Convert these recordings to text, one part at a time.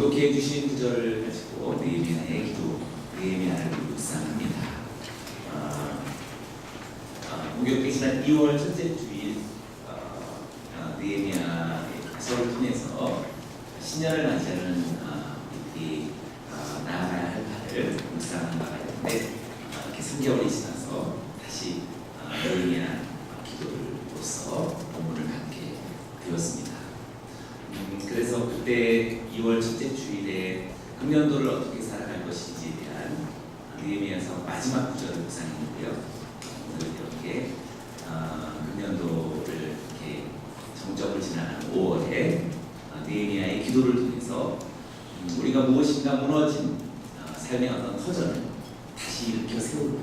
교독해 주신 구절을 가지고 느헤미야의 기도, 느헤미야를 묵상합니다. 목욕기 지난 2월 첫째 주일 느헤미야의 가설을 통해서 신년을 맞이하는 우리 나아가야 할 바를 묵상한 바가 있는데 이렇게 3개월이 지나서 다시 느헤미야 기도로서 본문을 갖게 되었습니다. 그래서 그때 2월 첫째 주일에 금년도를 어떻게 살아갈 것인지에 대한 느헤미야서 마지막 구절을 묵상했는데요. 오늘 이렇게 금년도를 이렇게 정적을 지나는 5월에 느헤미야의 기도를 통해서 우리가 무엇인가 무너진 삶의 어떤 터전을 다시 일으켜 세우는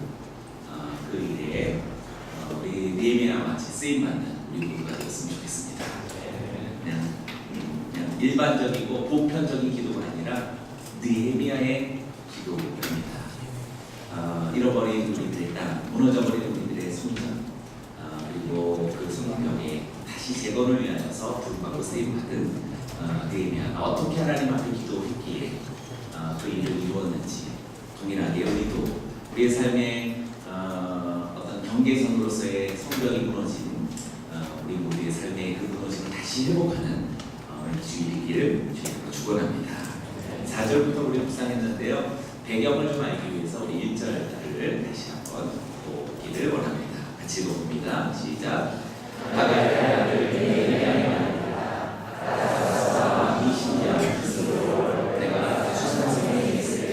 그 일에 우리 느헤미야와 같이 쓰임받는 우리 모두가 되었으면 좋겠습니다. 그냥 일반적이고 보편적인 기도가 아니라 느헤미야의 기도입니다. 잃어버린 우리들의 땅, 무너져버린 우리들의 성전, 그리고 그 성벽에 다시 재건을 위하여서 부름받고 쓰임받은 느헤미야가 어떻게 하나님 앞에 기도했기에 그 일을 이루었는지 동일하게 우리도 우리의 삶의 어떤 경계선으로서의 성벽이 무너진 우리 모두의 삶의 그 무너짐을 다시 회복하는 주일이기를 주님으로 축원합니다. 4절부터 우리 묵상했는데요. 배경을 좀 알기 위해서 우리 1절을 다시 한번 보기를 원합니다. 같이 읽어봅니다. 시작. 하갈의 아들 느헤미야가 20년 스스로 내가 수산성에 있을 때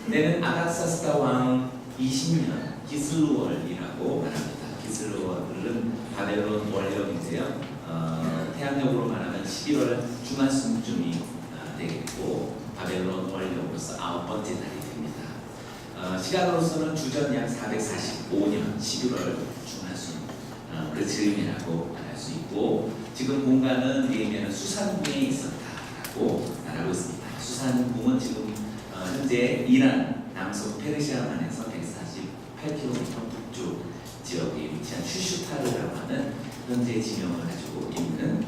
내는 아닥사스다 왕 20년 기슬루월이라고 말합니다. 기슬루월은 바벨론 원령인데요. 태양력으로 말하면 11월 중하순쯤이 되겠고 바벨론 원령으로서 9번째 달이 됩니다. 시간으로서는 주전 약 445년 11월 중하순 그 즈음이라고 말할 수 있고 지금 공간은 느헤미야는 수산궁에 있었다라고 말하고 있습니다. 수산궁은 지금 현재 이란 남속 페르시아만에서 148km 북쪽 지역에 위치한 슈슈타르라고 하는 현재 지명을 가지고 있는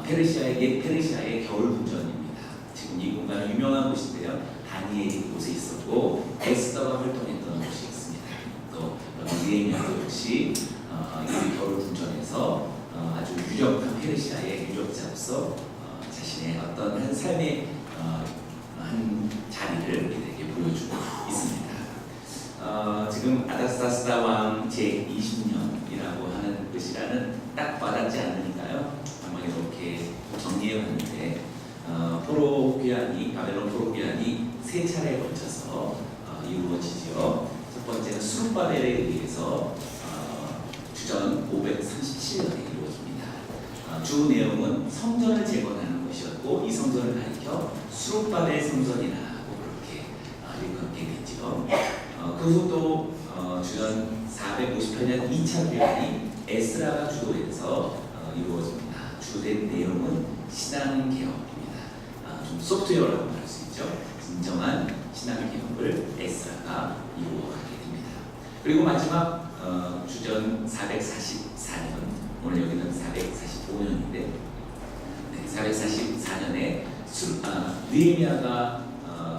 페르시아의 페르시아의 겨울 궁전입니다. 지금 이 공간은 유명한 곳인데요. 다니엘이 그곳에 있었고 에스더가 활동했던 곳이 있습니다. 또 느헤미야도 역시 이 겨울 궁전에서 아주 유력한 페르시아의 유력자로서 자신의 어떤 한 삶의 한 자리를 우리에게 보여주고 있습니다. 지금 아닥사스다 왕 제20년이라고 하는 것이라는 딱 와닿지 않으니까요. 한번 이렇게 정리해봤는데 포로 귀환이 바벨론 포로 귀환이 3차례에 걸쳐서 이루어지죠. 첫 번째는 수룹바벨에 의해서 주전 537년에 이루어집니다. 주 내용은 성전을 재건하는 것이었고 이 성전을 가리켜 수룹바벨 성전이라고 그렇게 일컫게 됐죠. 그 후도 주전 458년 2차 교환이 에스라가 주도해서 이루어집니다. 주된 내용은 신앙개혁입니다. 좀 소프트웨어라고 말할 수 있죠. 진정한 신앙개혁을 에스라가 이루어가게 됩니다. 그리고 마지막 주전 444년, 오늘 여기는 445년인데 444년에 느헤미야가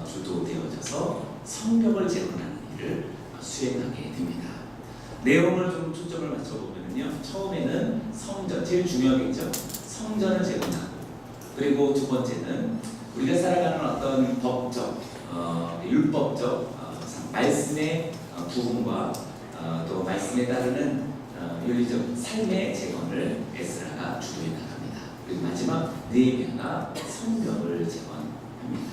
주도되어져서 성벽을 재건하는 일을 수행하게 됩니다. 내용을 좀 초점을 맞춰보면요. 처음에는 성전, 제일 중요하겠죠. 성전을 재건하고 그리고 두 번째는 우리가 살아가는 어떤 법적, 율법적 말씀의 부흥과 또 말씀에 따르는 윤리적 삶의 재건을 에스라가 주도해 나갑니다. 그리고 마지막 느헤미야가 성벽을 재건합니다.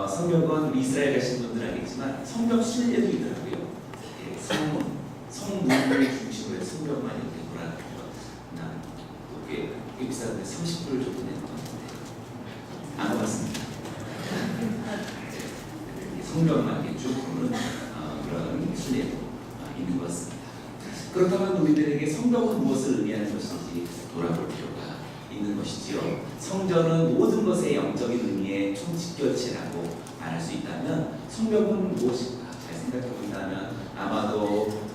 성벽은 이스라엘 가신 분들 알겠지만 성벽 순례도 있더라고요. 성문을 중심으로 해서 성벽만 이렇게 돌아다니고 꽤 비싼데 30불 정도 내는 것 같은데 안 와봤습니다. 성벽만 이렇게 쭉 도는 그런 순례도 있는 것 같습니다. 그렇다면 우리들에게 성벽은 무엇을 의미하는 것인지 돌아볼 필요가 있는 것이지요. 성전은 모든 것의 영적인 의미의 총집결체라고 말할 수 있다면 성벽은 무엇인가 잘 생각해 본다면 아마도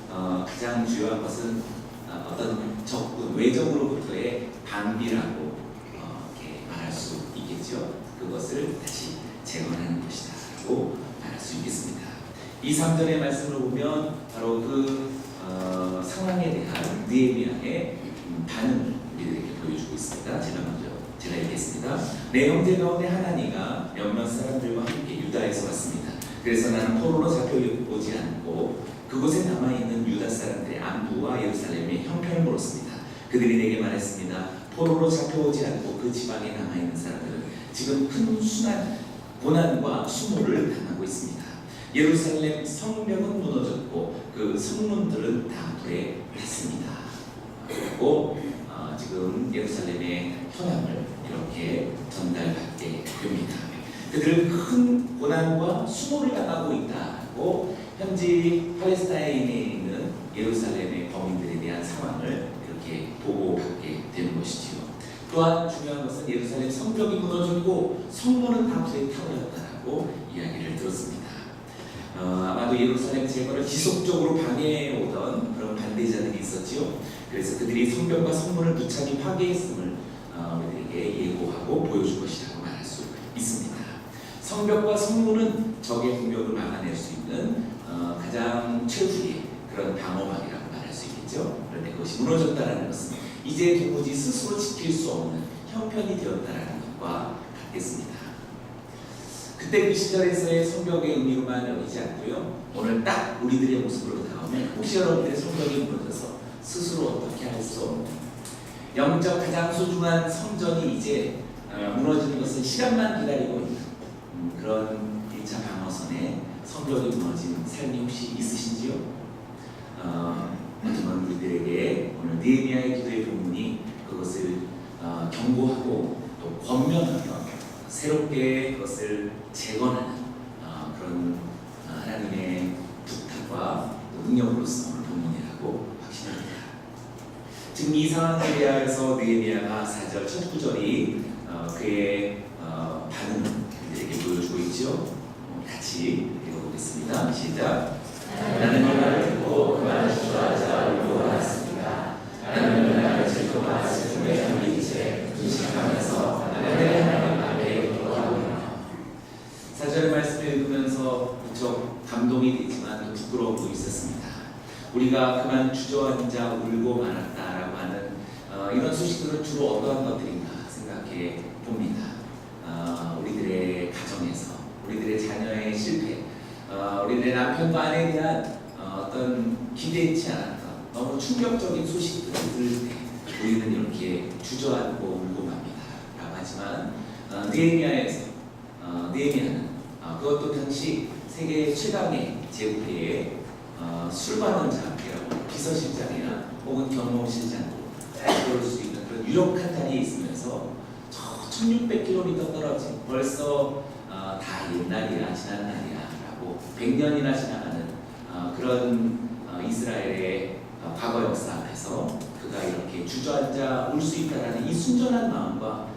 가장 주요한 것은 어떤 적군 외적으로부터의 방비라고 이렇게 말할 수 있겠죠. 그 그것을 다시 재건하는 것이다 라고 말할 수 있겠습니다. 이 3절의 말씀을 보면 바로 그 상황에 대한 느헤미야의 반응을 우리들에게 보여주고 있습니다. 제가 읽겠습니다. 내 형제 가운데 하나니가 몇몇 사람들과 함께 유다에서 왔습니다. 그래서 나는 포로로 잡혀오지 않고 그곳에 남아있는 유다 사람들의 안부와 예루살렘의 형편을 물었습니다. 그들이 내게 말했습니다. 포로로 잡혀오지 않고 그 지방에 남아있는 사람들은 지금 큰 고난과 수모를 당하고 있습니다. 예루살렘 성벽은 무너졌고 그 성문들은 다 불에 탔습니다. 그리고 지금 예루살렘의 현황을 이렇게 전달받게 됩니다. 그들은 큰 고난과 수모를 당하고 있다고 현지 팔레스타인에 있는 예루살렘의 범인들에 대한 상황을 이렇게 보고받게 되는 것이지요. 또한 중요한 것은 예루살렘 성벽이 무너졌고 성문은 다 불에 타버렸다고 이야기를 들었습니다. 아마도 예루살렘 재건을 지속적으로 방해해오던 그런 반대자들이 있었지요. 그래서 그들이 성벽과 성문을 무참히 파괴했음을 우리에게 예고하고 보여줄 것이라고 말할 수 있습니다. 성벽과 성문은 적의 공격을 막아낼 수 있는 가장 최후의 그런 방어막이라고 말할 수 있겠죠. 그런데 그것이 무너졌다는 것은 이제 도무지 스스로 지킬 수 없는 형편이 되었다는 것과 같겠습니다. 그때 그 시절에서의 성벽의 의미로만 여기지 않고요. 오늘 딱 우리들의 모습으로 다가오면 혹시 여러분들의 성벽이 무너져서 스스로 어떻게 할 수 없는 영적 가장 소중한 성전이 이제 무너지는 것은 시간만 기다리고 있는 그런 1차 방어선에 성벽이 무너진 삶이 혹시 있으신지요? 하지만 우리들에게 오늘 느헤미야의 기도의 본문이 그것을 경고하고 또 권면하며 새롭게 그것을 재건하는 그런 하나님의 부탁과 능력으로서 오늘 본문이라고 확신합니다. 지금 이 상황에 대하여서 느헤미야가 4절 첫 구절이 그의 반응을 우리에게 보여주고 있죠. 같이 읽어보겠습니다. 시작. 나는 그 말을 듣고 그 말을 주저하자 울고 말았습니다. 나는 그 말을 질투와 슬픔에 잠긴 채 금식하면서 하늘의 하나님 앞에 기도하오며. 4절의 말씀을 읽으면서 무척 감동이 되지만 또 부끄러움도 있었습니다. 우리가 그만 주저앉아 울고 말았다라고 하는 이런 소식들은 주로 어떠한 것들인가 생각해 봅니다. 우리들의 가정에서 우리들의 자녀의 실패, 우리들의 남편과 아내에 대한 어떤 기대치 않았던 너무 충격적인 소식들을 들을 때 우리는 이렇게 주저앉고 울고 맙니다. 라고 하지만 느헤미야는 그것도 당시 세계 최강의 제국의 술반원장이라고 비서실장이나 혹은 경호실장으로 그럴 수 있는 그런 유력한 자리에 있으면서 1600km 떨어진 벌써 다 옛날이야 지난 날이야 라고 100년이나 지나가는 그런 이스라엘의 과거 역사 앞에서 그가 이렇게 주저앉아 울 수 있다는 이 순전한 마음과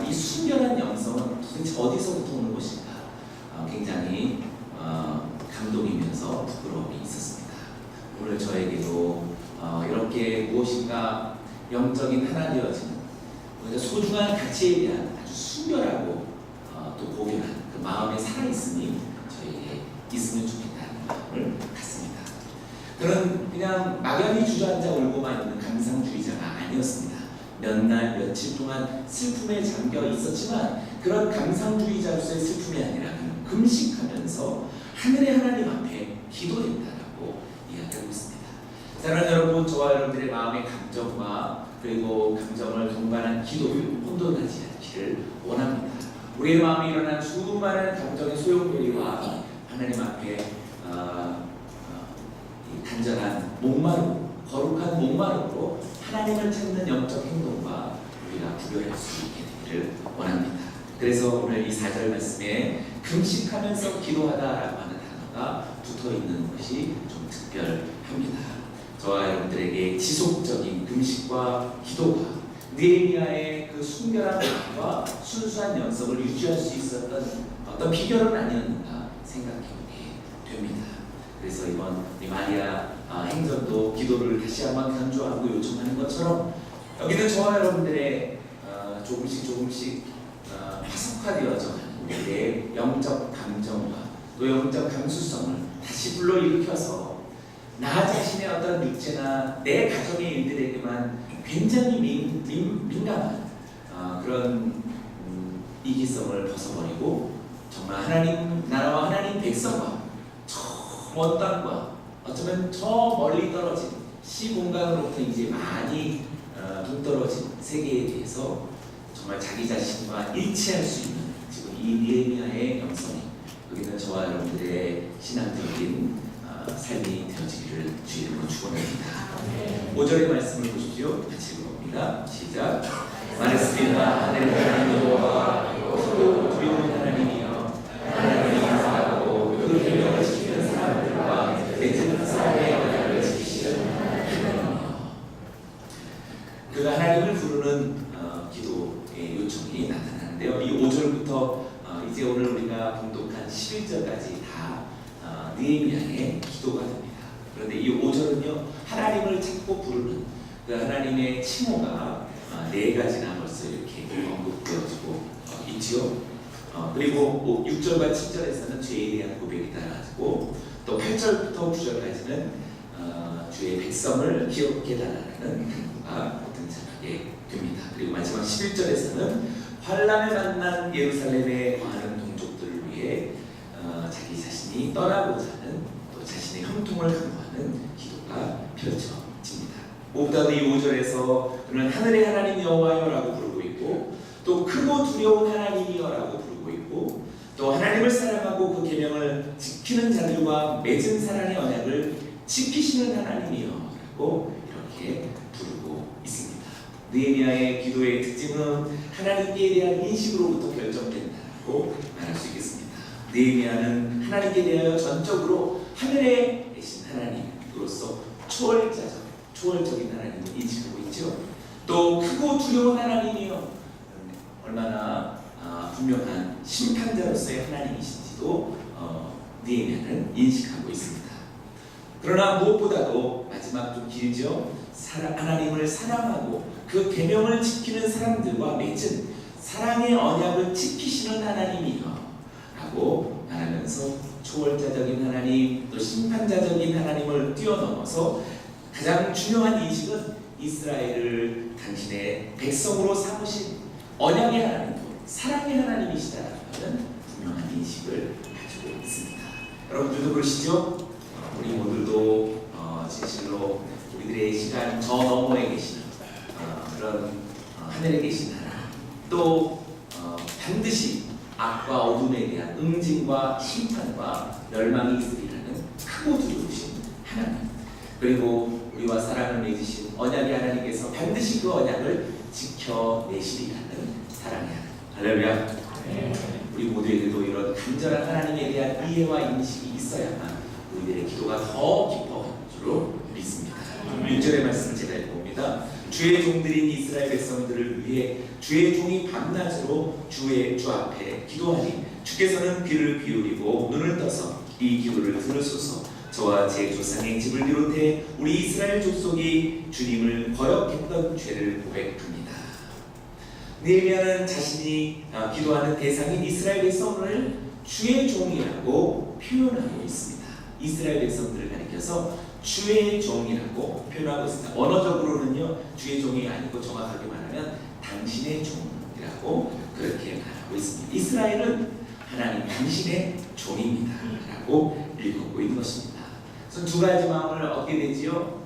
이 순결한 영성은 도대체 어디서부터 오는 것인가 굉장히 감동이면서 부끄러움이 있었습니다. 오늘 저에게도 이렇게 무엇인가 영적인 하나 되어지는 소중한 가치에 대한 아주 순결하고 또 고결한 그 마음의 살아있음이 저에게 있으면 좋겠다는 마음을 갖습니다. 그는 그냥 막연히 주저앉아 울고만 있는 감상주의자가 아니었습니다. 몇 날 며칠 동안 슬픔에 잠겨 있었지만 그런 감상주의자로서의 슬픔이 아니라 금식하면서 하늘의 하나님 앞에 기도했다라고 이야기하고 있습니다. 사랑하는 여러분, 저와 여러분들의 마음의 감정과 그리고 감정을 동반한 기도를 혼돈하지 않기를 원합니다. 우리의 마음에 일어난 수많은 감정의 소용돌이와 하나님 앞에 단전한 목마름, 거룩한 목마름으로 하나님을 찾는 영적 행동과 우리가 구별할 수 있게 되기를 원합니다. 그래서 오늘 이 4절 말씀에 금식하면서 기도하다라고 하는 단어가 붙어있는 것이 좀 특별합니다. 저와 여러분들에게 지속적인 금식과 기도가 느헤미야의 그 순결한 마음과 순수한 영성을 유지할 수 있었던 어떤 비결은 아니었는가 생각해보게 됩니다. 그래서 이번 마리아 행전도 기도를 다시 한번 강조하고 요청하는 것처럼 여기는 저와 여러분들의 조금씩 화석화되어져 가는 우리의 영적 감정과 또 영적 감수성을 다시 불러일으켜서 나 자신의 어떤 육체나 내 가정의 일들에게만 굉장히 민감한 그런 이기성을 벗어버리고 정말 하나님 나라와 하나님 백성과 저 먼 땅과 어쩌면 저 멀리 떨어진 시공간으로부터 이제 많이 동떨어진 세계에 대해서 정말 자기 자신과 일치할 수 있는 지금 이 느헤미야의 영성이 여기는 저와 여러분들의 신앙적인 삶이 되어지기를 주의 이름으로 축원합니다. 5절의 말씀을 보십시오. 같이 읽어봅니다. 시작. 말했습니다. 하늘의 하나님 여호와 크고 두려운 하나님이여 하나님이 인사하고 그 계명을 지키는 사람들과 맺은 사람의 언약을 지키시는 하나님이여. 그 하나님을 부르는 기도의 요청이 나타나는데요. 이 5절부터 이제 오늘 우리가 봉독한 11절까지 다 느헤미야의 기도가 됩니다. 그런데 이 5절은요 하나님을 찾고 부르는 그 하나님의 칭호가 4가지나 벌써 이렇게 언급되어지고 있지요. 그리고 6절과 7절에서는 죄에 대한 고백이 따라지고 또 8절부터 9절까지는 주의 백성을 기억해 달라는 간구가 등장하게 됩니다. 그리고 마지막 11절에서는 환난을 만난 예루살렘에 거하는 동족들을 위해 자기 자신이 떠나고자 하는 또 자신의 형통을 간구하는 기도가 펼쳐집니다. 무엇보다도 이 5절에서 그는 하늘의 하나님 여호와여라고 부르고 있고 또 크고 두려운 하나님이여라고 부르고 있고 또 하나님을 사랑하고 그 계명을 지키는 자들과 맺은 사랑의 언약을 지키시는 하나님이여라고 이렇게 부르고 있습니다. 느헤미야의 기도의 특징은 하나님께 대한 인식으로부터 결정된다고 말할 수 있겠습니다. 느헤미야는 하나님께 대하여 전적으로 하늘에 계신 하나님으로서 초월적인 하나님을 인식하고 있죠. 또 크고 두려운 하나님이요 얼마나 분명한 심판자로서의 하나님이신지도 느헤미야는 인식하고 있습니다. 그러나 무엇보다도 마지막 좀 길죠. 하나님을 사랑하고 그 계명을 지키는 사람들과 맺은 사랑의 언약을 지키시는 하나님이요 라고 말하면서 초월자적인 하나님 또 심판자적인 하나님을 뛰어넘어서 가장 중요한 인식은 이스라엘을 당신의 백성으로 삼으신 언약의 하나님, 사랑의 하나님이시다라는 분명한 인식을 가지고 있습니다. 여러분들도 그러시죠? 우리 모두도 진실로 우리들의 시간 저 너머에 계시는 그런 하늘에 계신 하나님, 또 반드시 악과 어둠에 대한 응징과 심판과 멸망이 있으리라는 크고 두려우신 하나님, 그리고 우리와 사랑을 맺으신 언약의 하나님께서 반드시 그 언약을 지켜내시리라는 사랑의 하나님. 할렐루야. 우리 모두에게도 이런 간절한 하나님에 대한 이해와 인식이 있어야만 우리들의 기도가 더 깊어갈 줄로 믿습니다. 6절의 말씀을 제가 읽어봅니다. 주의 종들인 이스라엘 백성들을 위해 주의 종이 밤낮으로 주 앞에 기도하니 주께서는 귀를 기울이고 눈을 떠서 이 기도를 들으소서. 저와 제 조상의 집을 비롯해 우리 이스라엘 족속이 주님을 거역했던 죄를 고백합니다. 느헤미야는 자신이 기도하는 대상인 이스라엘 백성을 주의 종이라고 표현하고 있습니다. 이스라엘 백성들을 가리켜서 주의 종이라고 표현하고 있습니다. 언어적으로는요 주의 종이 아니고 정확하게 말하면 당신의 종이라고 그렇게 말하고 있습니다. 이스라엘은 하나님 당신의 종입니다 라고 읽고 있는 것입니다. 그래서 두 가지 마음을 얻게 되지요.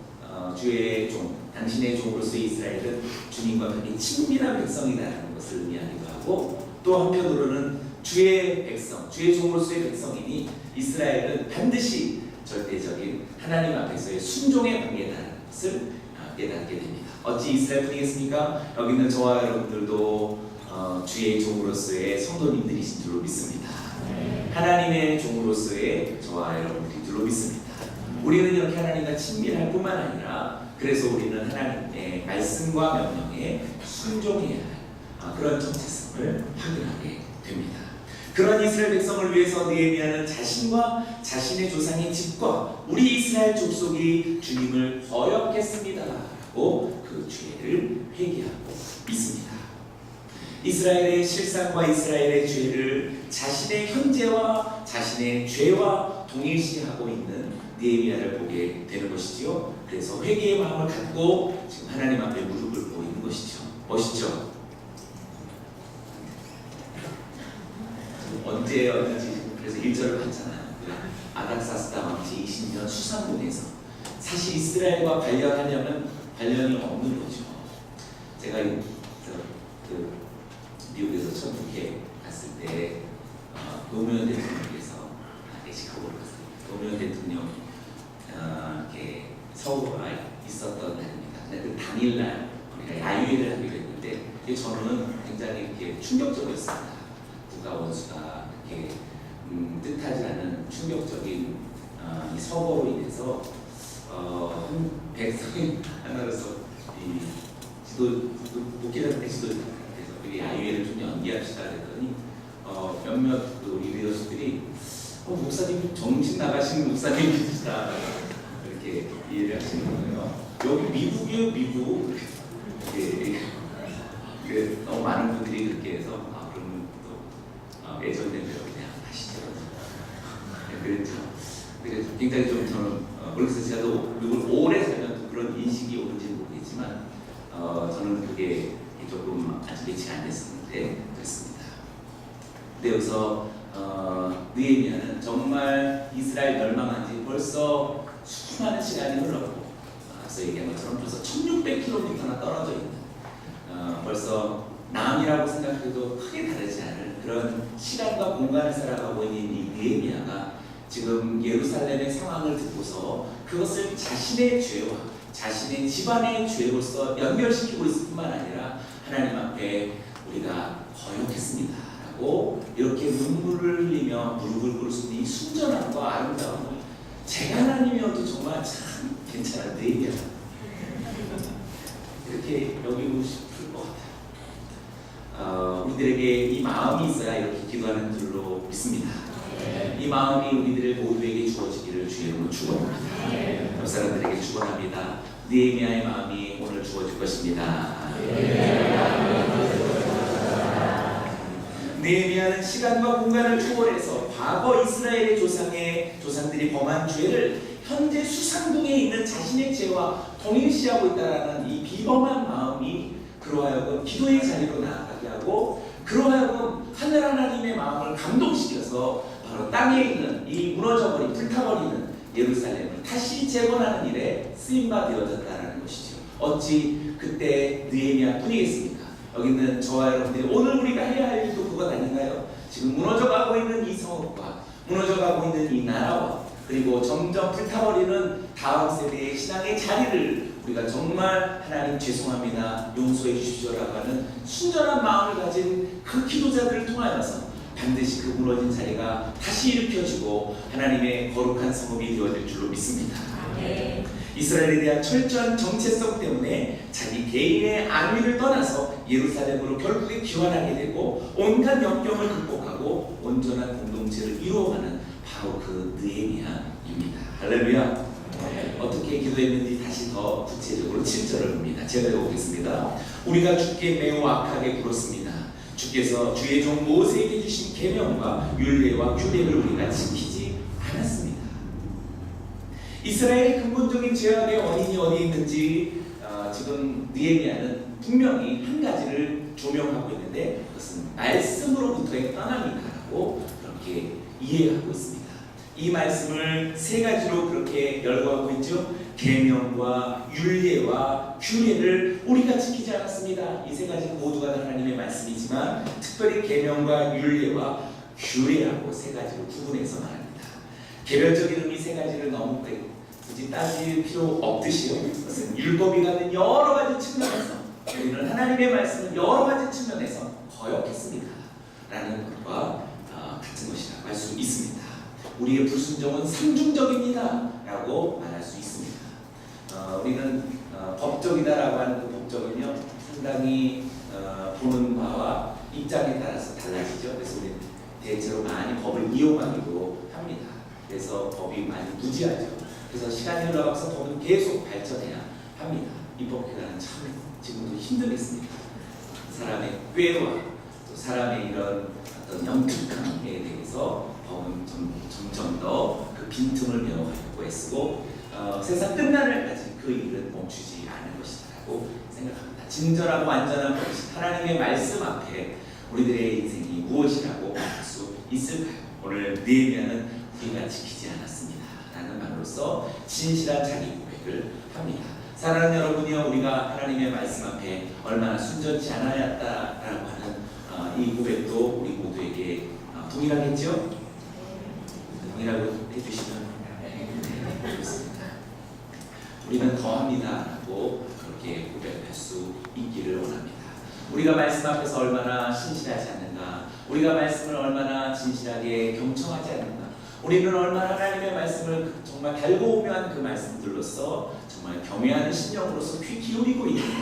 주의 종, 당신의 종으로서 이스라엘은 주님과 그렇게 친밀한 백성이라는 것을 의미하기도 하고 또 한편으로는 주의 백성, 주의 종으로서의 백성이니 이스라엘은 반드시 절대적인 하나님 앞에서의 순종의 관계다라는 것을 깨닫게 됩니다. 어찌 이스라엘뿐이겠습니까? 여기 있는 저와 여러분들도 주의 종으로서의 성도님들이신 줄로 믿습니다. 하나님의 종으로서의 저와 여러분들인 줄로 믿습니다. 우리는 이렇게 하나님과 친밀할 뿐만 아니라 그래서 우리는 하나님의 말씀과 명령에 순종해야 할 그런 정체성을 확인하게 됩니다. 그런 이스라엘 백성을 위해서 느헤미야는 자신과 자신의 조상의 집과 우리 이스라엘 족속이 주님을 거역했습니다 라고 그 죄를 회개하고 있습니다. 이스라엘의 실상과 이스라엘의 죄를 자신의 현재와 자신의 죄와 동일시하고 있는 느헤미야를 보게 되는 것이지요. 그래서 회개의 마음을 갖고 지금 하나님 앞에 무릎을 꿇고 있는 것이죠. 멋있죠? 언제였는지 그래서 1절을 봤잖아요. 아닥사스다 왕지 20년 수상문에서 사실 이스라엘과 관련하려면 관련이 없는 거죠. 제가 미국에서 첫 국회 갔을 때 노무현 대통령께서 시카고로 갔어요. 노무현 대통령 이렇게 서울에 있었던 날입니다. 근데 그 당일날 우리가 야유회를 하기로 했는데 저는 굉장히 이렇게 충격적이었습니다. 국가 원수가 이렇게 뜻하지 않은 충격적인 이 서거로 인해서 한 100석이 하나로서 이 목회자들의 지도자께서 우리 야유회를 좀 연기합시다 그랬더니 몇몇 우리 리더들이 목사님 정신 나가신 목사님이시다 이렇게 이해를 하시는 거예요. 여기 미국이요 미국. 너무 많은 분들이 그렇게 해서 그러면 또 예전에 그냥 하시죠. 그랬죠. 그래서 굉장히 좀 저는 모르겠어요. 제가 또 미국을 오래 살면 또 그런 인식이 오는지는 모르겠지만 저는 그게 조금 아직 예측 안 됐었는데 그렇습니다. 근데 여기서 느헤미야는 정말 이스라엘 멸망한 지 벌써 수많은 시간이 흘렀고 앞서 얘기한 것처럼 벌써 1600km나 떨어져 있는 벌써 남이라고 생각해도 크게 다르지 않을 그런 시간과 공간을 살아가고 있는 이 느헤미야가 지금 예루살렘의 상황을 듣고서 그것을 자신의 죄와 자신의 집안의 죄로서 연결시키고 있을 뿐만 아니라 하나님 앞에 우리가 거역했습니다 라고 이렇게 눈물을 흘리며 무릎을 꿇을 수 있는 이 순전함과 아름다움을 제가 하나님이어도 정말 참 괜찮은 느헤미야 이렇게 여기고 싶을 것 같아요. 우리들에게 이 마음이 있어야 이렇게 기도하는 줄로 믿습니다. 이 마음이 우리들 모두에게 주어지기를 주의 이름으로 축원합니다. 옆 사람들에게 축원합니다. 느헤미야의 마음이 오늘 주어질 것입니다. 느헤미야는 시간과 공간을 초월해서 과거 이스라엘의 조상들이 범한 죄를 현재 수상궁에 있는 자신의 죄와 동일시하고 있다는 이 비범한 마음이 그로 하여금 기도의 자리로 나아가게 하고 그로 하여금 하늘 하나님의 마음을 감동시켜서 바로 땅에 있는 이 무너져버린 불타버리는 예루살렘을 다시 재건하는 일에 쓰임받아졌다는 것이죠. 어찌 그때 느헤미야 뿐이겠습니까? 여기 있는 저와 여러분들이 오늘 우리가 해야 할 일도 그것 아닌가요? 지금 무너져가고 있는 이 성읍과 무너져가고 있는 이 나라와 그리고 점점 불타버리는 다음 세대의 신앙의 자리를 우리가 정말 하나님 죄송합니다 용서해 주십시오라고 하는 순전한 마음을 가진 그 기도자들을 통하여서 반드시 그 무너진 자리가 다시 일으켜지고 하나님의 거룩한 성읍이 되어질 줄로 믿습니다. 이스라엘에 대한 철저한 정체성 때문에 자기 개인의 안위를 떠나서 예루살렘으로 결국에 귀환하게 되고 온갖 역경을 극복하고 온전한 공동체를 이루어가는 바로 그 느헤미야입니다. 할렐루야. 어떻게 기도했는지 다시 더 구체적으로 7절을 봅니다. 제가 읽어보겠습니다. 우리가 주께 매우 악하게 굴었습니다. 주께서 주의 종 모세에게 주신 계명과 율례와 규례를 우리가 지키지 않았습니다. 이스라엘의 근본적인 죄악의 원인이 어디 있는지 지금 느헤미야는 분명히 한 가지를 조명하고 있는데 그것은 말씀으로부터의 떠남이다라고 그렇게 이해하고 있습니다. 이 말씀을 세 가지로 그렇게 열거하고 있죠. 계명과 율례와 규례를 우리가 지키지 않았습니다. 이 세 가지 모두가 하나님의 말씀이지만 특별히 계명과 율례와 규례라고 세 가지로 구분해서 말합니다. 개별적인 의미 세 가지를 너무 굳이 따질 필요 없듯이요. 그것은 율법이 갖는 여러 가지 측면에서 우리는 하나님의 말씀을 여러 가지 측면에서 거역했습니다. 라는 것과 같은 것이라고 할 수 있습니다. 우리의 불순종은 상중적입니다. 라고 말할 수 있습니다. 우리는 법적이다라고 하는 그 법적은요 상당히 보는 바와 입장에 따라서 달라지죠. 그래서 우리는 대체로 많이 법을 이용하기도 합니다. 그래서 법이 많이 무지하죠. 그래서 시간이 흘러가면서 법은 계속 발전해야 합니다. 입법 기간은 참 지금도 힘들겠습니다. 사람의 꾀와 또 사람의 이런 어떤 영특함에 대해서 점점 더 그 빈틈을 메워가려고 애쓰고 세상 끝날을 까지 그 일은 멈추지 않을 것이라고 생각합니다. 진정하고 완전한 법칙 하나님의 말씀 앞에 우리들의 인생이 무엇이라고 할 수 있을까요? 오늘 느헤미야는 우리가 지키지 않았습니다 라는 말로써 진실한 자기 고백을 합니다. 사랑하는 여러분이요, 우리가 하나님의 말씀 앞에 얼마나 순전치 않았다라고 하는 이 고백도 우리 모두에게 동일하겠죠? 동일하고 해주시면 좋습니다. 우리는 더합니다라고 그렇게 고백할 수 있기를 원합니다. 우리가 말씀 앞에서 얼마나 신실하지 않는가, 우리가 말씀을 얼마나 진실하게 경청하지 않는가, 우리는 얼마나 하나님의 말씀을 정말 달고오묘한 그 말씀들로서 정말 경외하는 심령으로서 귀 기울이고 있는가,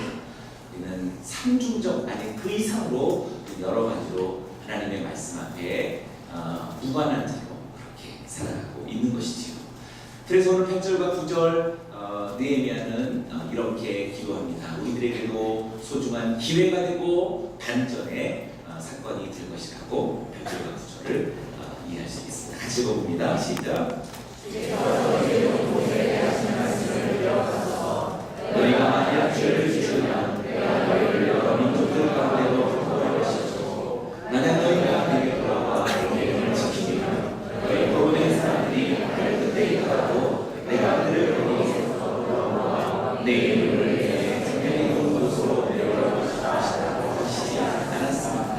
우리는 삼중적 아니 그 이상으로 여러 가지로 하나님의 말씀 앞에 무관한 자로 그렇게 살아가고 있는 것이지요. 그래서 오늘 8절과 9절 느헤미야는 이렇게 기도합니다. 우리들에게도 소중한 기회가 되고 반전의 사건이 될 것이라고 8절과 9절을 이해할 수 있습니다. 같이 읽어봅니다. 시작. 너희가 만약 죄를 지으면 내가 너희를 여러 민족들 가운데로 보낼 것이고 만약 너희가 내게 돌아와 내 이름을 지키면 너희 보낸 사람들이 할 끝에 있더라도 내가 그를 거기에서 돌아와 내 이름을 위해 정령이 온 곳으로 내려올 것이다 하시지 않았습니다.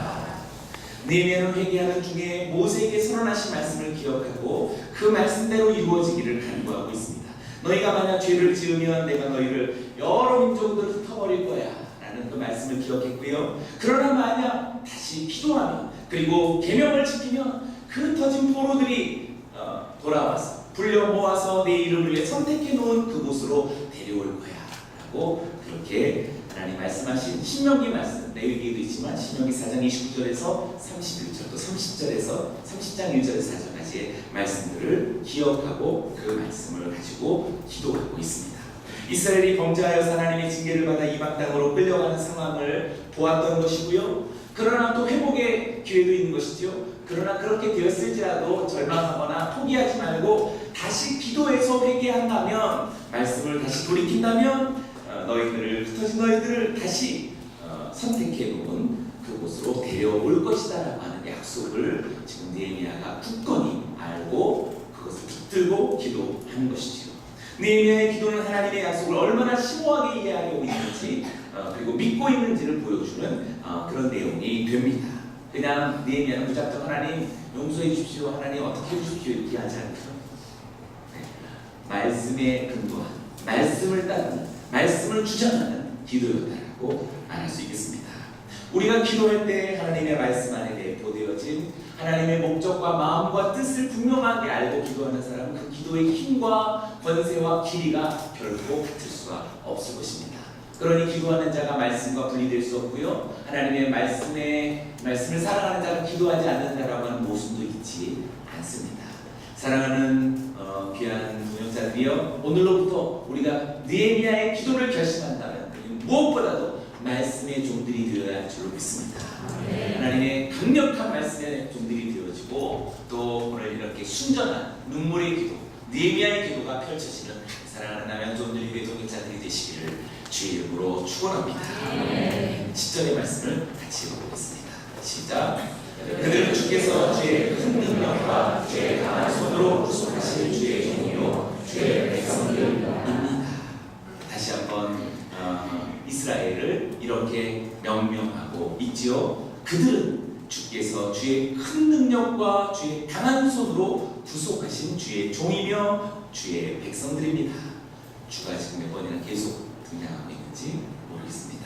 느헤미야는 회개하는 중에 모세에게 선언하신 말씀을 기억하고 그 말씀대로 이루어지기를 간구하고 있습니다. 너희가 만약 죄를 지으면 내가 너희를 여러 민족으로 흩어버릴 거야 라는 그 말씀을 기억했고요. 그러나 만약 다시 기도하면 그리고 계명을 지키면 그 흩어진 포로들이 돌아와서 불려 모아서 내 이름을 위해 선택해 놓은 그곳으로 데려올 거야 라고 그렇게 하나님 말씀하신 신명기 말씀, 레위기에도 있지만 신명기 4장 29절에서 31절 또 30절에서 30장 1절에서 4절까지의 말씀들을 기억하고 그 말씀을 가지고 기도하고 있습니다. 이스라엘이 범죄하여 하나님의 징계를 받아 이방 땅으로 끌려가는 상황을 보았던 것이고요. 그러나 또 회복의 기회도 있는 것이죠. 그러나 그렇게 되었을지라도 절망하거나 포기하지 말고 다시 기도해서 회개한다면, 말씀을 다시 돌이킨다면 너희들을, 흩어진 너희들을 다시 선택해 놓은 그곳으로 데려올 것이다 라고 하는 약속을 지금 느헤미야가 굳건히 알고 그것을 붙들고 기도하는 것이지요. 느헤미야의 기도는 하나님의 약속을 얼마나 심오하게 이해하고 있는지 그리고 믿고 있는지를 보여주는 그런 내용이 됩니다. 그냥 느헤미야는 무작정 하나님 용서해 주십시오, 하나님 어떻게 해 주십시오 이렇게 하지 않죠. 말씀에 근거한, 말씀을 따르는, 말씀을 주장하는 기도였다라고 말할 수 있겠습니다. 우리가 기도할 때 하나님의 말씀 안에 내포되어진 하나님의 목적과 마음과 뜻을 분명하게 알고 기도하는 사람은 그 기도의 힘과 권세와 길이가 결코 같을 수가 없을 것입니다. 그러니 기도하는 자가 말씀과 분리될 수 없고요. 하나님의 말씀을 사랑하는 자가 기도하지 않는다라고 하는 모순도 있지 않습니다. 사랑하는 귀한 동역자들이여, 오늘로부터 우리가 느헤미야의 기도를 결심한다면 무엇보다도 말씀의 종들이 되어야 할 줄로 믿습니다. 하나님의 강력한 말씀의 종들이 되어지고 또 오늘 이렇게 순전한 눈물의 기도, 느헤미야의 기도가 펼쳐지는 사랑하는 남양종들이 의 동역자들이 되시기를 주의 이름으로 축원합니다. 10절의 말씀을 같이 읽어보겠습니다. 시작. 그들은 주께서 주의 큰 능력과 주의 강한 손으로 구속하실 주의 종이요 주의 백성들입니다. 다시 한번 이스라엘을 이렇게 명명하고 있지요. 그들은 주께서 주의 큰 능력과 주의 강한 손으로 구속하신 주의 종이며 주의 백성들입니다. 주가 지금 몇 번이나 계속 등장하고 있는지 모르겠습니다.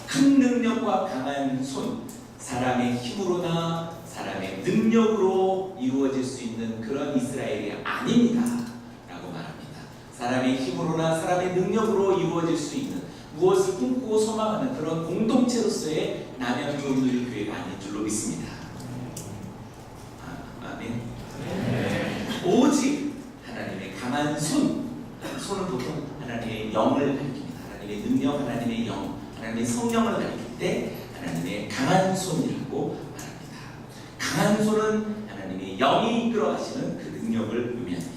큰 능력과 강한 손, 사람의 힘으로나 사람의 능력으로 이루어질 수 있는 그런 이스라엘이 아닙니다 라고 말합니다. 사람의 힘으로나 사람의 능력으로 이루어질 수 있는, 무엇을 꿈꾸고 소망하는 그런 공동체로서의 남양종들 교회가 아닌 줄로 믿습니다. 아멘. 오직 하나님의 강한 손은 보통 하나님의 영을 가리킵니다. 하나님의 능력, 하나님의 영, 하나님의 성령을 가리킬 때 하나님의 강한 손이라고 말합니다. 강한 손은 하나님이 영이 이끌어 가시는 그 능력을 의미합니다.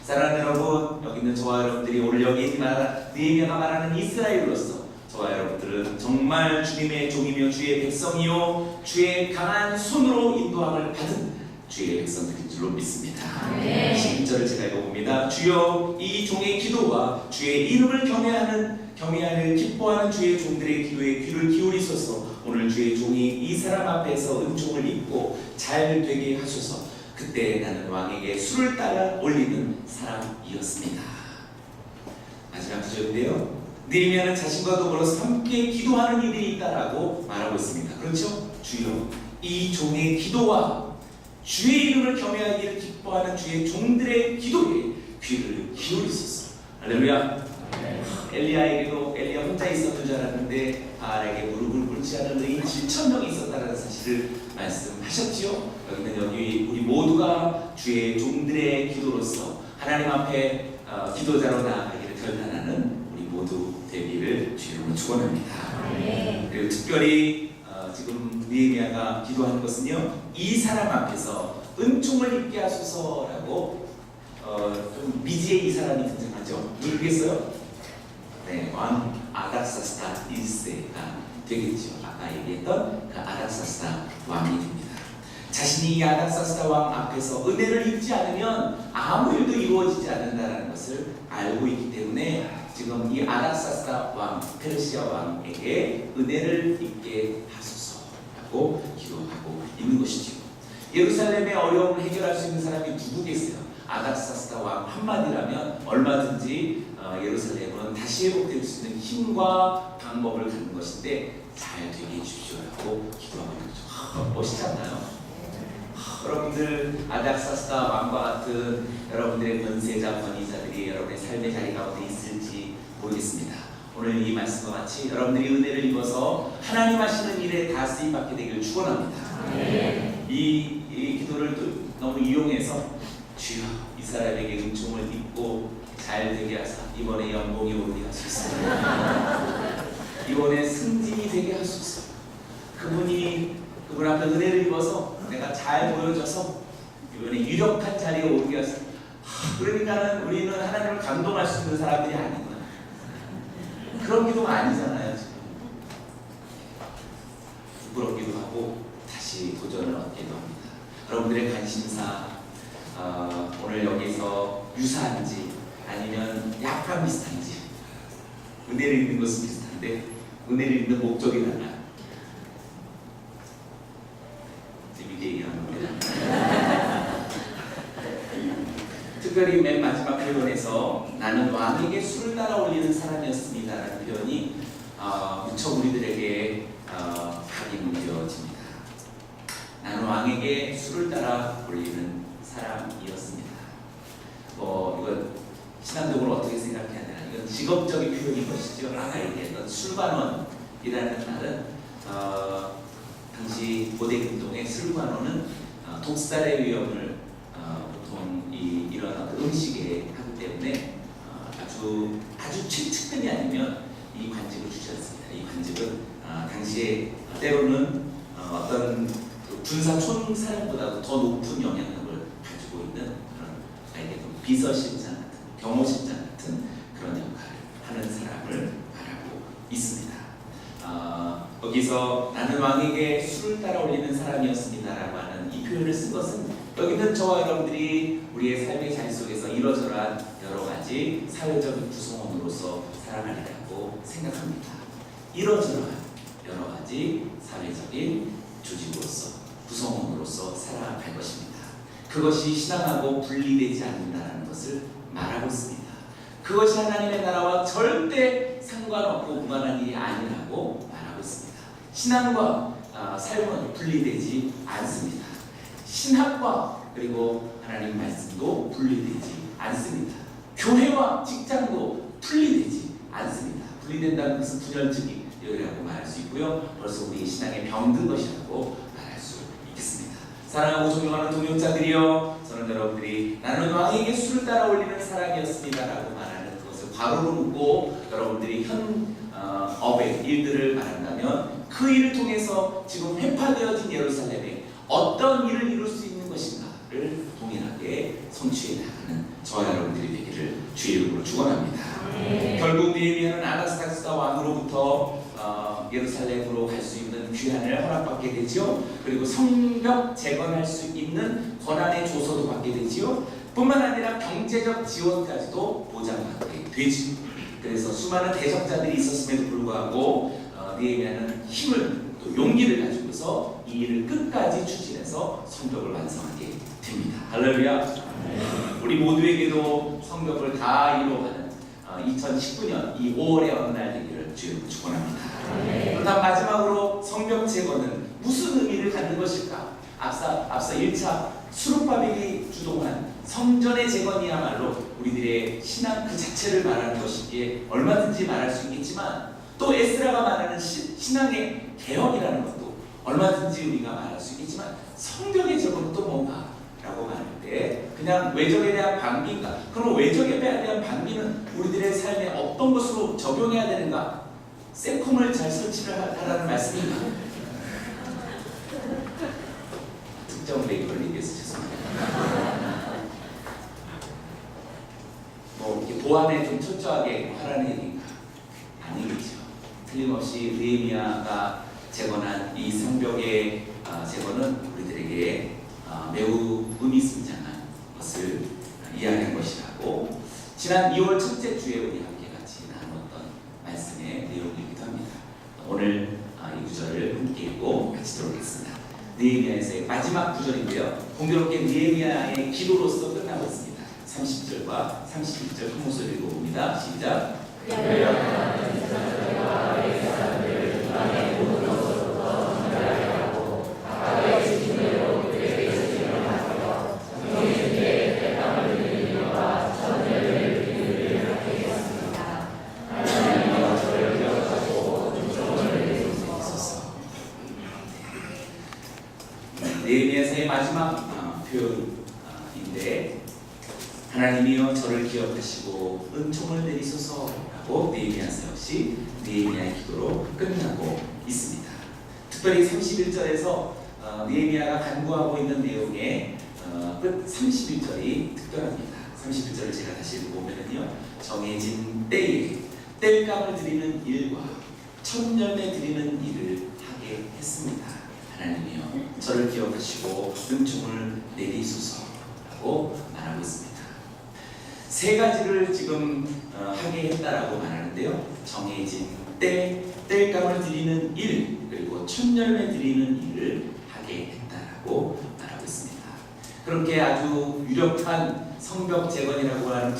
사랑하는 여러분, 여기 있는 저와 여러분들이 오늘 여기 느헤미야가 말하는 이스라엘로서 저와 여러분들은 정말 주님의 종이며 주의 백성이요 주의 강한 손으로 인도함을 받은 주의 백성들인 줄로 믿습니다. 11절을 제가 읽어봅니다. 주여, 이 종의 기도와 주의 이름을 경외하는 기뻐하는 주의 종들의 기도에 귀를 기울이소서. 오늘 주의 종이 이 사람 앞에서 은총을 입고 잘 되게 하소서. 그때 나는 왕에게 술을 따라 올리는 사람이었습니다. 마지막 구절인데요, 느헤미야는 자신과 더불어서 함께 기도하는 이들이 있다라고 말하고 있습니다. 그렇죠? 주여, 이 종의 기도와 주의 이름을 경외하기를 기뻐하는 주의 종들의 기도에 귀를 기울이소서. 할렐루야. 엘리야에게도 엘리야 혼자 있었던 줄 알았는데 바알에게 무릎을 꿇지 않은 의인 7,000명이 있었다는 사실을 말씀하셨지요. 여기 우리 모두가 주의 종들의 기도로서 하나님 앞에 기도자로 나아가기를 결단하는 우리 모두 되기를 주님으로 축원합니다. 그리고 특별히 지금 느헤미야가 기도하는 것은요, 이 사람 앞에서 은총을 입게 하소서라고 좀 미지의 이 사람이 등장하죠. 누구겠어요? 네, 왕 아닥사스다 1세가 되겠죠. 아까 얘기했던 그 아닥사스다 왕이 됩니다. 자신이 이 아닥사스다 왕 앞에서 은혜를 입지 않으면 아무 일도 이루어지지 않는다는 것을 알고 있기 때문에 지금 이 아닥사스다 왕, 페르시아 왕에게 은혜를 입게 하소서라고 기도하고 있는 것이죠. 예루살렘의 어려움을 해결할 수 있는 사람이 누구겠어요? 아닥사스다 왕 한마디라면 얼마든지 예루살렘은 다시 회복될 수 있는 힘과 방법을 갖는 것인데 잘 되게 해주십시오라고 기도하고 있는 거죠. 멋있지 않나요? 여러분들 아닥사스다 왕과 같은 여러분들의 권세자 권위자들이 여러분의 삶의 자리 가운데 있을지 모르겠습니다. 오늘 이 말씀과 같이 여러분들이 은혜를 입어서 하나님 하시는 일에 다 쓰임받게 되기를 축원합니다. 이 기도를 또 너무 이용해서 주여, 이 사람에게 은총을 입고 잘 되게 하사 이번에 연봉이 오르게 하소서. 이번에 승진이 되게 하소서. 그분 앞에 은혜를 입어서 내가 잘 보여져서 이번에 유력한 자리에 오르게 하소서. 그러니까는 우리는 하나님을 감동할 수 있는 사람들이 아니구나. 그런 기도가 아니잖아요. 지금 부끄럽기도 하고 다시 도전을 얻기도 합니다. 여러분들의 관심사 오늘 여기서 유사한지 아니면 약간 비슷한지, 은혜를 입는 것은 비슷한데 은혜를 입는 목적이 달라요. 재밌게 얘기하는 겁니다. 특별히 맨 마지막 표현에서 나는 왕에게 술을 따라 올리는 사람이었습니다 라는 표현이 무척 우리들에게 각인되어집니다. 나는 왕에게 술을 따라 올리는 사람이었습니다. 이건 신앙적으로 어떻게 생각해야 되나? 이건 직업적인 표현인 것이죠. 아까 얘기했던 술관원이라는 말은 당시 고대 근동의 술관원은 독살의 위험을 보통 이런 음식에 하기 때문에 아주 최측근이 아니면 이 관직을 주지 않습니다. 이 관직은 당시에 때로는 어떤 군사 총사령보다도 더 높은 영향력을 가지고 있는 그런 비서실장 같은, 경호실장 같은 그런 역할을 하는 사람을 말하고 있습니다. 여기서 나는 왕에게 술을 따라 올리는 사람이었습니다라고 하는 이 표현을 쓴 것은 여기는 저와 여러분들이 우리의 삶의 자리 속에서 이러저러한 여러 가지 사회적인 구성원으로서 살아가리라고 생각합니다. 이러저러한 여러 가지 사회적인 조직으로서 구성원으로서 살아갈 것입니다. 그것이 신앙하고 분리되지 않는다는 것을 말하고 있습니다. 그것이 하나님의 나라와 절대 상관없고 무관한 일이 아니라고 말하고 있습니다. 신앙과 삶은 분리되지 않습니다. 신학과 그리고 하나님 말씀도 분리되지 않습니다. 교회와 직장도 분리되지 않습니다. 분리된다는 것은 분열적이라고 말할 수 있고요. 벌써 우리 신앙에 병든 것이라고 말할 수 있겠습니다. 사랑하고 존경하는 동역자들이여, 저는 여러분들이 나는 왕에게 술을 따라 올리는 사람이었습니다 라고 말하는 그것을 괄호로 묻고 여러분들이 업의 일들을 말한다면 그 그 일을 통해서 지금 회파되어진 예루살렘에 어떤 일을 이룰 수 있는 것인가를 동일하게 성취해 나가는 저와 여러분들이 되기를 주의 이름으로 축원합니다. 결국 느헤미야는 아나스타스가 왕으로부터 예루살렘으로 갈 수 있는 귀환을 허락받게 되지요. 그리고 성벽 재건할 수 있는 권한의 조서도 받게 되지요. 뿐만 아니라 경제적 지원까지도 보장받게 되지요. 그래서 수많은 대적자들이 있었음에도 불구하고 느헤미야는 힘을 또 용기를 가지고서 이 일을 끝까지 추진해서 성벽을 완성하게 됩니다. 할렐루야. 우리 모두에게도 성벽을 다 이루어가는 2019년 이 5월의 어느 날 되기를 주님으로 축원합니다. 그렇다면 마지막으로 성벽 재건은 무슨 의미를 갖는 것일까? 앞서 1차 수룹바벨이 주동한 성전의 재건이야말로 우리들의 신앙 그 자체를 말하는 것이기에 얼마든지 말할 수 있겠지만, 또 에스라가 말하는 신앙의 개혁이라는 것도 얼마든지 우리가 말할 수 있겠지만, 성벽의 재건은 또 뭔가? 라고 말할 때 그냥 외적에 대한 방비인가? 그럼 외적에 대한 방비는 우리들의 삶에 어떤 것으로 적용해야 되는가? 셀콤을 잘 설치를 하라는 말씀인가? 특정 베이커를 얘기해서 죄송합니다. 뭐 이렇게 보안에 좀 철저하게 하라는 얘기인가? 아니겠죠. 틀림없이 느헤미야가 재건한 이 성벽의 재건은 우리들에게 매우 의미심장한 것을 이해하는 것이라고 지난 2월 첫째 주에 우리 함께 같이 나누었던 말씀의 내용이기도 합니다. 오늘 이 구절을 함께 읽고 마치도록 하겠습니다. 느헤미야에서의 마지막 구절인데요. 공교롭게 느헤미야의 기도로서 끝나고 있습니다. 30절과 31절 한 목소리로 읽어봅니다. 시작. 느헤미야서의 마지막 표현인데, 하나님이여 저를 기억하시고 은총을 내리소서라고 느헤미야서 역시 느헤미야의 기도로 끝나고 있습니다. 특별히 31절에서 느헤미야가 간구하고 있는 내용의 끝 31절이 특별합니다. 31절을 제가 다시 읽어보면요, 정해진 때에 땔감을 드리는 일과 첫 열매 드리는 일을 하게 했습니다. 하나님이여 저를 기억하시고 은총을 내리소서라고 말하고 있습니다. 세 가지를 지금 하게 했다라고 말하는데요. 정해진 때, 땔감을 드리는 일, 그리고 첫 열매 드리는 일을 하게 했다라고 말하고 있습니다. 그렇게 아주 유력한 성벽 재건이라고 하는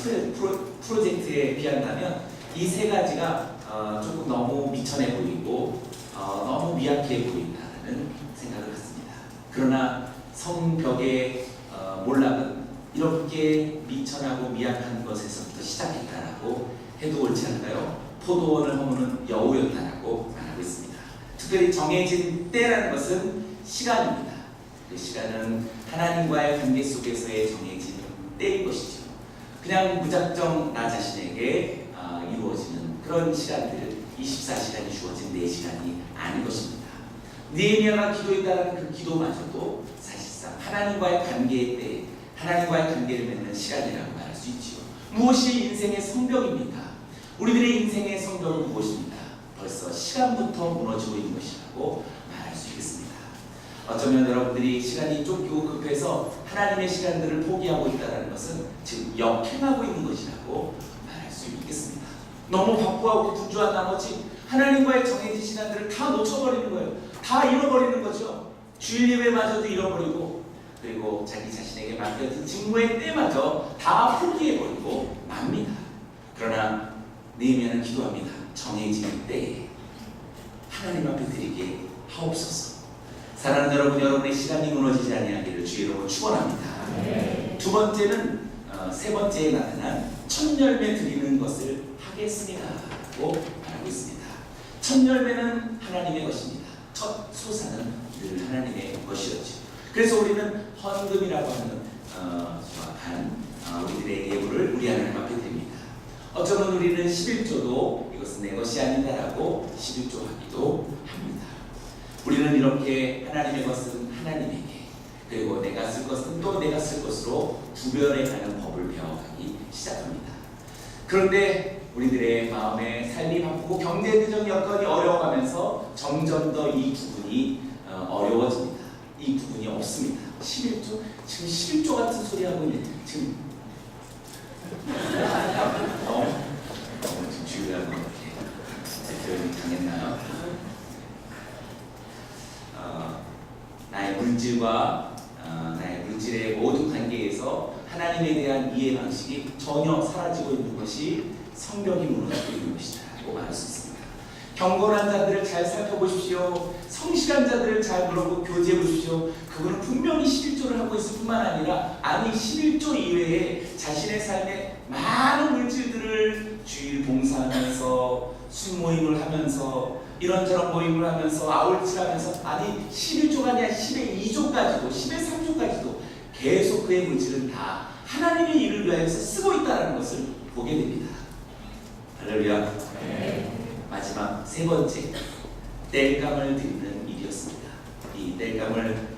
프로젝트에 비한다면 이 세 가지가 조금 너무 미천해 보이고 너무 미약해 보인다는 생각을 갖습니다. 그러나 성벽의 몰락은 이렇게 미천하고 미약한 것에서부터 시작했다라고 해도 옳지 않을까요? 포도원을 허무는 여우였다라고 말하고 있습니다. 특별히 정해진 때라는 것은 시간입니다. 그 시간은 하나님과의 관계 속에서의 정해진 때인 것이죠. 그냥 무작정 나 자신에게 이루어지는 그런 시간들, 24시간이 주어진 4시간이 아닌 것입니다. 느헤미야가 기도했다는 그 기도마저도 사실상 하나님과의 관계의 때, 하나님과의 관계를 맺는 시간이라고 말할 수 있지요. 무엇이 인생의 성벽입니까? 우리들의 인생의 성벽은 무엇입니까? 벌써 시간부터 무너지고 있는 것이라고 말할 수 있겠습니다. 어쩌면 여러분들이 시간이 쫓기고 급해서 하나님의 시간들을 포기하고 있다는 것은 지금 역행하고 있는 것이라고 말할 수 있겠습니다. 너무 바쁘고 분주한 나머지 하나님과의 정해진 시간들을 다 놓쳐버리는 거예요. 다 잃어버리는 거죠. 주일 예배마저도 잃어버리고, 그리고 자기 자신에게 맡겨진 직무의 때마저 다 포기해버리고 맙니다. 그러나 느헤미야는 기도합니다. 정해진 때에 하나님 앞에 드리게 하옵소서. 사랑하는 여러분, 여러분의 시간이 무너지지 아니하기를 주의 이름으로 축원합니다. 두 번째는 세 번째에 나타난 첫 열매 드리는 것을 하겠습니다라고 말하고 있습니다. 첫 열매는 하나님의 것입니다. 첫 소사는 늘 하나님의 것이었죠. 그래서 우리는 헌금이라고 하는 정확한 우리들의 예물을 우리 하나님 앞에 드립니다. 어쩌면 우리는 11조도 이것은 내 것이 아니다라고 11조 하기도 합니다. 우리는 이렇게 하나님의 것은 하나님에게, 그리고 내가 쓸 것은 또 내가 쓸 것으로 구별해가는 법을 배워가기 시작합니다. 그런데 우리들의 마음의 삶이 바쁘고 경제적 여건이 어려워가면서 점점 더 이 구분이 어려워집니다. 이 구분이 없습니다. 11조? 지금 11조 같은 소리 하고 있는 지금 너무 지금 주의하는 것 같아요. 표현이 강했나요? 나의 물질과 나의 물질의 모든 관계에서 하나님에 대한 이해 방식이 전혀 사라지고 있는 것이 성벽이 무너지고 있는 것이다라고 말할 수 있습니다. 경건한 자들을 잘 살펴보십시오. 성실한 자들을 잘 물어보고 교제해 보십시오. 그분은 분명히 11조를 하고 있을 뿐만 아니라 11조 이외에 자신의 삶에 많은 물질들을 주일 봉사하면서 수모임을 하면서 이런저런 모임을 하면서 아울질하면서 11조가 아니라 10의 2조까지도 10의 3조까지도 계속 그의 물질은 다 하나님의 일을 위해서 쓰고 있다는 것을 보게 됩니다. 할렐루야. 네. 마지막 세 번째, 땔감을 드리는 일이었습니다. 이 땔감을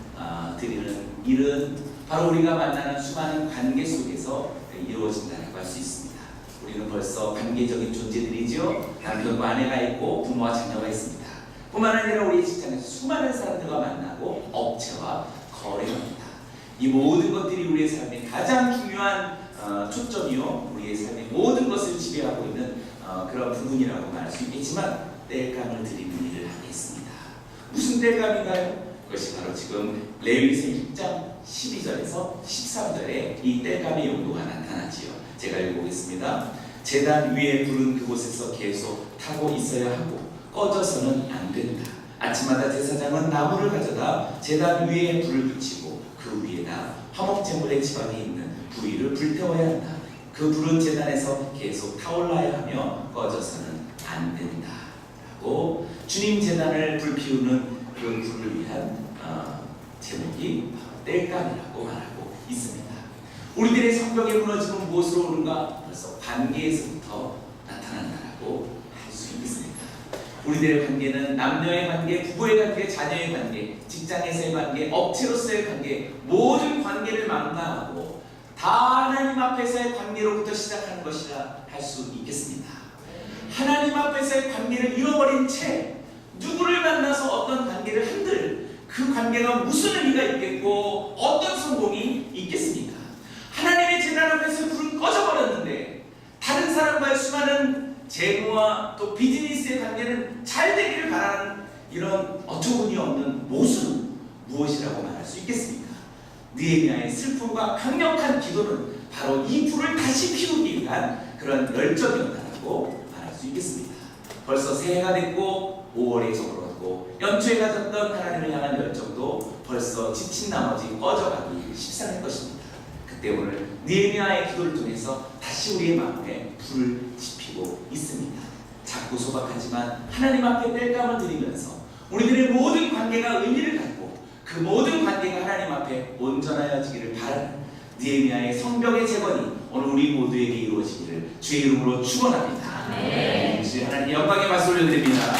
드리는 일은 바로 우리가 만나는 수많은 관계 속에서 이루어진다고 할 수 있습니다. 우리는 벌써 관계적인 존재들이죠. 남편과 아내가 있고 부모와 자녀가 있습니다. 뿐만 아니라 우리 직장에서 수많은 사람들과 만나고 업체와 거래합니다. 이 모든 것들이 우리의 삶의 가장 중요한 초점이요, 우리의 삶의 모든 것을 지배하고 있는 그런 부분이라고 말할 수 있겠지만 땔감을 드리는 일을 하겠습니다. 무슨 땔감인가요? 그것이 바로 지금 레위기서 1장 12절에서 13절에 이 땔감의 용도가 나타나지요. 제가 읽어보겠습니다. 제단 위에 불은 그곳에서 계속 타고 있어야 하고 꺼져서는 안 된다. 아침마다 제사장은 나무를 가져다 제단 위에 불을 붙이고 그 위에다 화목제물의 지방에 있는 부위를 불태워야 한다. 그 불은 제단에서 계속 타올라야 하며 꺼져서는 안 된다. 라고 주님 제단을 불피우는 그 불을 위한 제목이 땔감이라고 말하고 있습니다. 우리들의 성벽의 무너짐은 무엇으로 오는가? 벌써 관계에서부터 나타난다라고 할 수 있습니다. 우리들의 관계는 남녀의 관계, 부부의 관계, 자녀의 관계, 직장에서의 관계, 업체로서의 관계, 모든 관계를 망라하고 다 하나님 앞에서의 관계로부터 시작하는 것이라 할 수 있겠습니다. 하나님 앞에서의 관계를 잃어버린 채 누구를 만나서 어떤 관계를 한들 그 관계가 무슨 의미가 있겠고 어떤 성공이 있겠습니까? 하나님의 제단 앞에서 불은 꺼져버렸는데 다른 사람과의 수많은 재무와 또 비즈니스의 관계는 잘 되기를 바라는 이런 어처구니 없는 모순은 무엇이라고 말할 수 있겠습니까? 느헤미야의 슬픔과 강력한 기도는 바로 이 불을 다시 피우기 위한 그런 열정이었다고 말할 수 있겠습니다. 벌써 새해가 됐고 5월에 접어들었고 연초에 가졌던 하나님을 향한 열정도 벌써 지친 나머지 꺼져가기 십상할 것입니다. 그때 오늘 느헤미야의 기도를 통해서 다시 우리의 마음에 불을 지피고 있습니다. 작고 소박하지만 하나님 앞에 땔감을 드리면서 우리들의 모든 관계가 의미를 갖고 그 모든 관계가 하나님 앞에 온전하여지기를 바라는 느헤미야의 성벽의 재건이 오늘 우리 모두에게 이루어지기를 주의 이름으로 축원합니다. 네. 하나님 영광의 박수 올려드립니다.